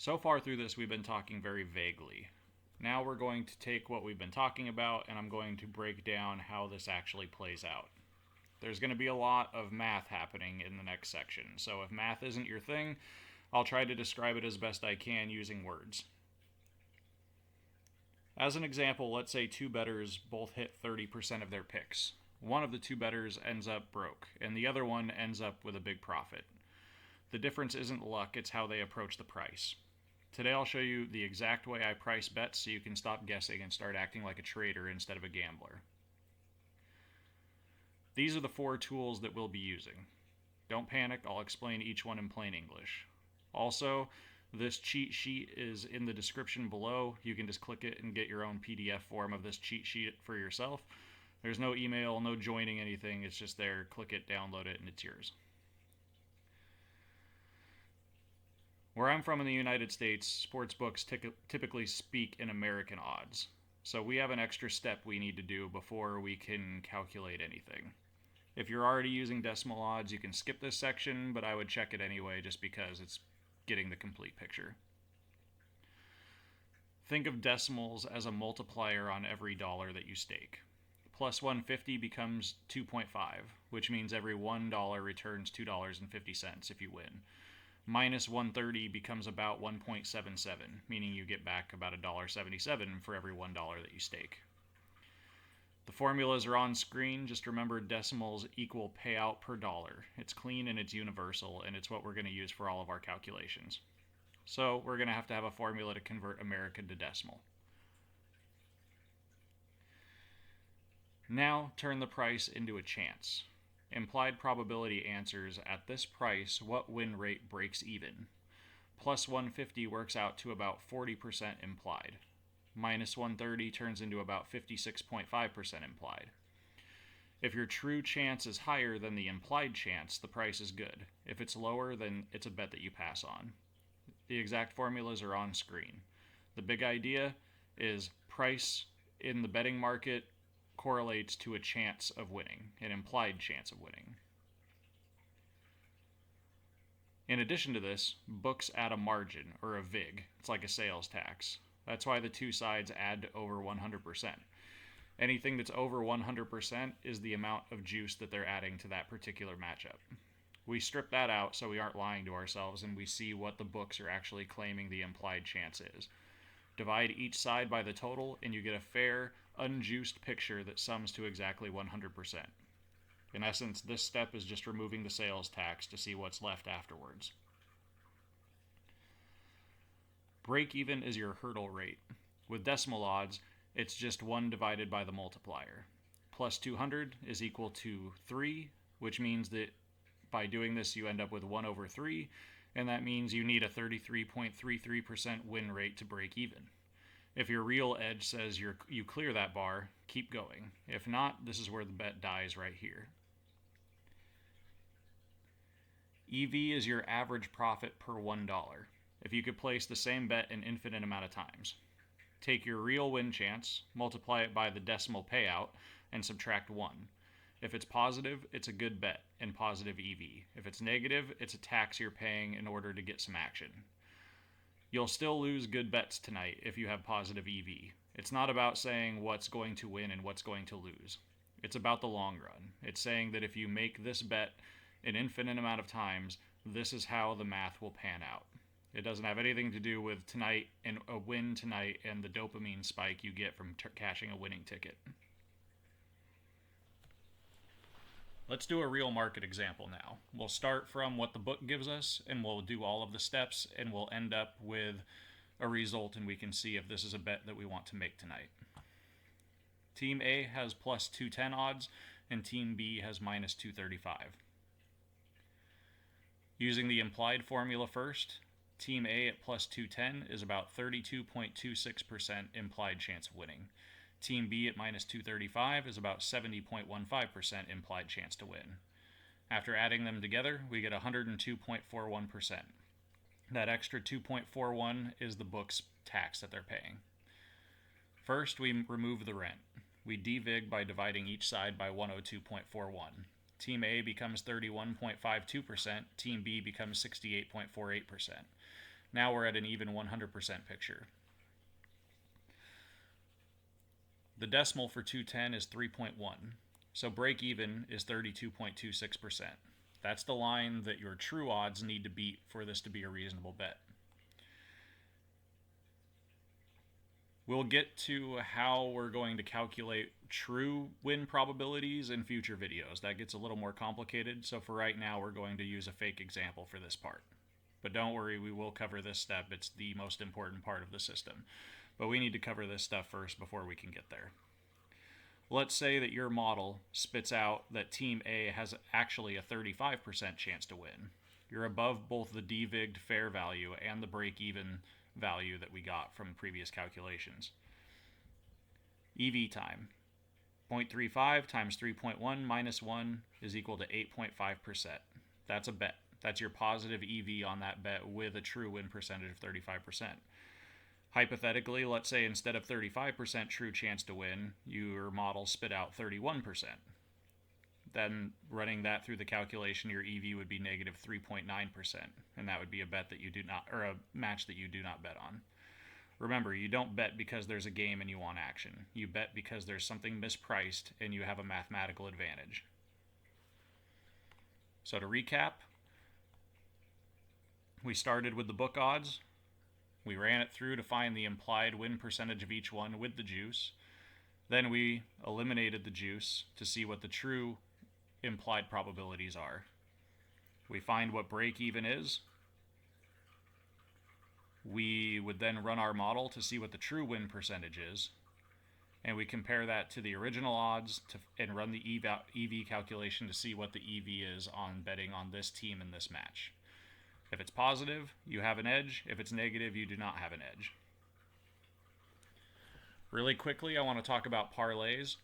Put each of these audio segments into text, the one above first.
So far through this, we've been talking very vaguely. Now we're going to take what we've been talking about and I'm going to break down how this actually plays out. There's going to be a lot of math happening in the next section, so if math isn't your thing, I'll try to describe it as best I can using words. As an example, let's say two bettors both hit 30% of their picks. One of the two bettors ends up broke, and the other one ends up with a big profit. The difference isn't luck, it's how they approach the price. Today I'll show you the exact way I price bets so you can stop guessing and start acting like a trader instead of a gambler. These are the 4 tools that we'll be using. Don't panic, I'll explain each one in plain English. Also, this cheat sheet is in the description below. You can just click it and get your own PDF form of this cheat sheet for yourself. There's no email, no joining anything, it's just there. Click it, download it, and it's yours. Where I'm from in the United States, sports books typically speak in American odds. So we have an extra step we need to do before we can calculate anything. If you're already using decimal odds, you can skip this section, but I would check it anyway just because it's getting the complete picture. Think of decimals as a multiplier on every dollar that you stake. Plus 150 becomes 2.5, which means every $1 returns $2.50 if you win. Minus 130 becomes about 1.77, meaning you get back about $1.77 for every $1 that you stake. The formulas are on screen. Just remember decimals equal payout per dollar. It's clean and it's universal, and it's what we're going to use for all of our calculations. So we're going to have a formula to convert American to decimal. Now turn the price into a chance. Implied probability answers at this price what win rate breaks even. Plus 150 works out to about 40% implied. Minus 130 turns into about 56.5% implied. If your true chance is higher than the implied chance, the price is good. If it's lower, then it's a bet that you pass on. The exact formulas are on screen. The big idea is price in the betting market correlates to a chance of winning, an implied chance of winning. In addition to this, books add a margin, or a VIG. It's like a sales tax. That's why the two sides add to over 100%. Anything that's over 100% is the amount of juice that they're adding to that particular matchup. We strip that out so we aren't lying to ourselves and we see what the books are actually claiming the implied chance is. Divide each side by the total and you get a fair, unjuiced picture that sums to exactly 100%. In essence, this step is just removing the sales tax to see what's left afterwards. Break even is your hurdle rate. With decimal odds, it's just 1 divided by the multiplier. Plus 200 is equal to 3, which means that by doing this you end up with 1 over 3, and that means you need a 33.33% win rate to break even. If your real edge says you clear that bar, keep going. If not, this is where the bet dies right here. EV is your average profit per $1. If you could place the same bet an infinite amount of times. Take your real win chance, multiply it by the decimal payout, and subtract 1. If it's positive, it's a good bet and positive EV. If it's negative, it's a tax you're paying in order to get some action. You'll still lose good bets tonight if you have positive EV. It's not about saying what's going to win and what's going to lose. It's about the long run. It's saying that if you make this bet an infinite amount of times, this is how the math will pan out. It doesn't have anything to do with tonight and a win tonight and the dopamine spike you get from cashing a winning ticket. Let's do a real market example now. We'll start from what the book gives us and we'll do all of the steps and we'll end up with a result and we can see if this is a bet that we want to make tonight. Team A has plus 210 odds and Team B has minus 235. Using the implied formula first, Team A at plus 210 is about 32.26% implied chance of winning. Team B at minus 235 is about 70.15% implied chance to win. After adding them together, we get 102.41%. That extra 2.41 is the book's tax that they're paying. First, we remove the rent. We devig by dividing each side by 102.41. Team A becomes 31.52%, Team B becomes 68.48%. Now we're at an even 100% picture. The decimal for 210 is 3.1, so break even is 32.26%. That's the line that your true odds need to beat for this to be a reasonable bet. We'll get to how we're going to calculate true win probabilities in future videos. That gets a little more complicated, so for right now we're going to use a fake example for this part. But don't worry, we will cover this step. It's the most important part of the system. But we need to cover this stuff first before we can get there. Let's say that your model spits out that Team A has actually a 35% chance to win. You're above both the DVIG'd fair value and the break-even value that we got from previous calculations. EV time. 0.35 times 3.1 minus 1 is equal to 8.5%. That's a bet. That's your positive EV on that bet with a true win percentage of 35%. Hypothetically, let's say instead of 35% true chance to win, your model spit out 31%. Then running that through the calculation, your EV would be negative 3.9%, and that would be a bet that you do not, or a match that you do not bet on. Remember, you don't bet because there's a game and you want action. You bet because there's something mispriced and you have a mathematical advantage. So to recap, we started with the book odds. We ran it through to find the implied win percentage of each one with the juice. Then we eliminated the juice to see what the true implied probabilities are. We find what break even is. We would then run our model to see what the true win percentage is. And we compare that to the original odds and run the EV calculation to see what the EV is on betting on this team in this match. If it's positive, you have an edge. If it's negative, you do not have an edge. Really quickly, I want to talk about parlays.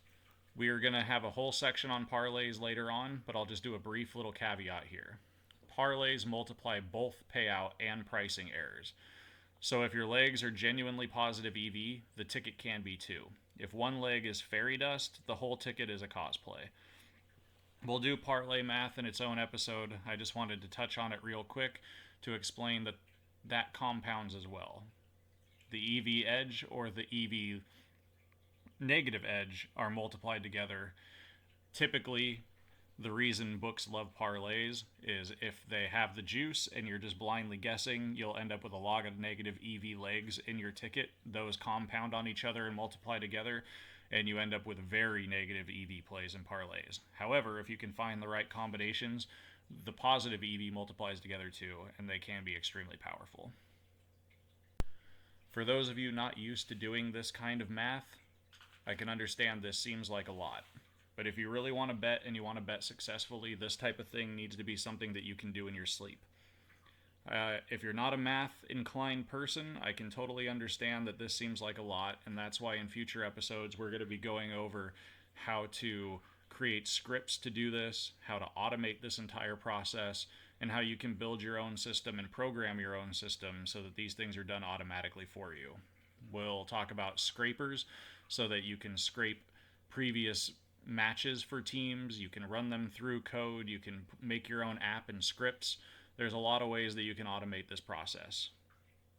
We are going to have a whole section on parlays later on, but I'll just do a brief little caveat here. Parlays multiply both payout and pricing errors. So if your legs are genuinely positive EV, the ticket can be too. If one leg is fairy dust, the whole ticket is a cosplay. We'll do parlay math in its own episode. I just wanted to touch on it real quick to explain that that compounds as well. The EV edge or the EV negative edge are multiplied together. Typically, the reason books love parlays is if they have the juice and you're just blindly guessing, you'll end up with a log of negative EV legs in your ticket. Those compound on each other and multiply together, and you end up with very negative EV plays and parlays. However, if you can find the right combinations, the positive EV multiplies together too, and they can be extremely powerful. For those of you not used to doing this kind of math, I can understand this seems like a lot. But if you really want to bet and you want to bet successfully, this type of thing needs to be something that you can do in your sleep. If you're not a math-inclined person, I can totally understand that this seems like a lot, and that's why in future episodes we're going to be going over how to create scripts to do this, how to automate this entire process, and how you can build your own system and program your own system so that these things are done automatically for you. We'll talk about scrapers so that you can scrape previous matches for teams, you can run them through code, you can make your own app and scripts. There's a lot of ways that you can automate this process.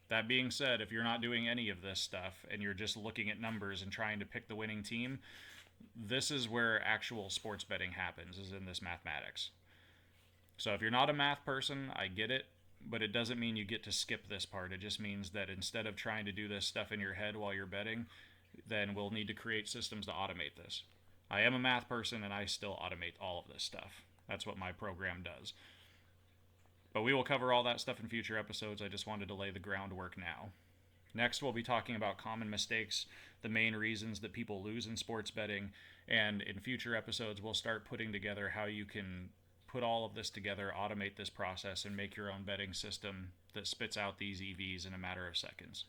That being said, if you're not doing any of this stuff and you're just looking at numbers and trying to pick the winning team, this is where actual sports betting happens, is in this mathematics. So if you're not a math person, I get it, but it doesn't mean you get to skip this part. It just means that instead of trying to do this stuff in your head while you're betting, then we'll need to create systems to automate this. I am a math person and I still automate all of this stuff. That's what my program does. But we will cover all that stuff in future episodes. I just wanted to lay the groundwork now. Next, we'll be talking about common mistakes, the main reasons that people lose in sports betting, and in future episodes, we'll start putting together how you can put all of this together, automate this process, and make your own betting system that spits out these EVs in a matter of seconds.